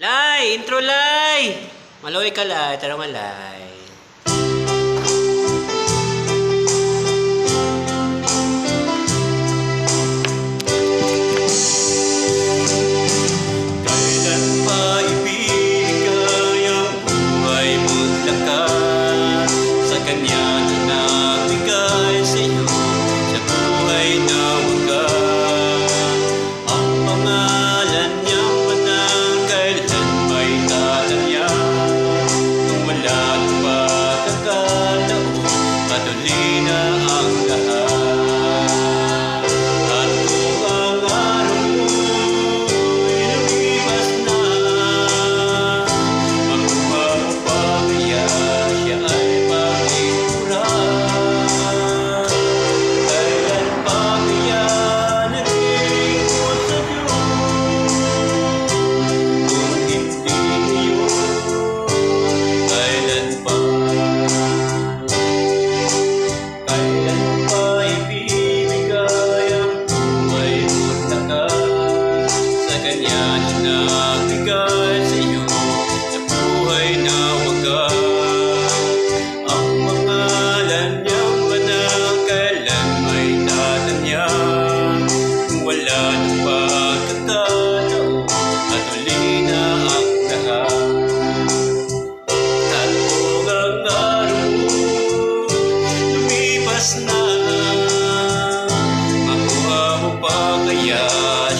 Lai, intro Lai. Maloy ka Lai, tara malay. Kailan pa ibigay ang buhay mo't lakas sa kanya na nagbigay sa'yo sa buhay na wagas. Ang pangalan niyang banal kailan may tatangyan. Kung wala nang pagkakataon, patuloy na ang lahat. At kung ang araw mo'y lumipas na, makuha mo pa kaya siya ay pakikuran? Kailan pa kaya naglilingkod sa Diyos? Kung hindi ngayon, kailan pa? Kailan pa ibibigay ang buhay mo't lakas sa kanya na nagbigay sa'yo sa buhay na wagas? Ang pangalan niyang banal kailan may tatangyan. Kung wala nang pagkakataon, patuloy na ang lahat. At kung ang araw lumipas na, makuha mo pa kaya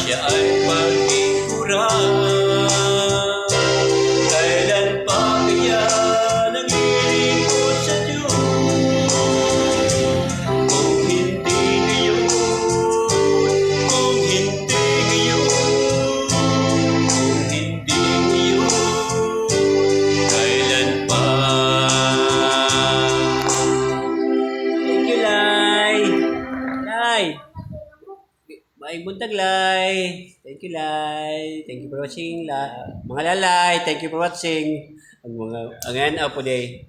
siya ay pakikuran? Kailan pa kaya naglilingkod sa Diyos? Kung hindi ngayon, kung hindi ngayon, kung hindi ngayon, kailan pa? Thank you Lai. Lai. Maayong buntag Lai. Thank you Lai. Thank you for watching Mga lalay, thank you for watching. Ang mga po day.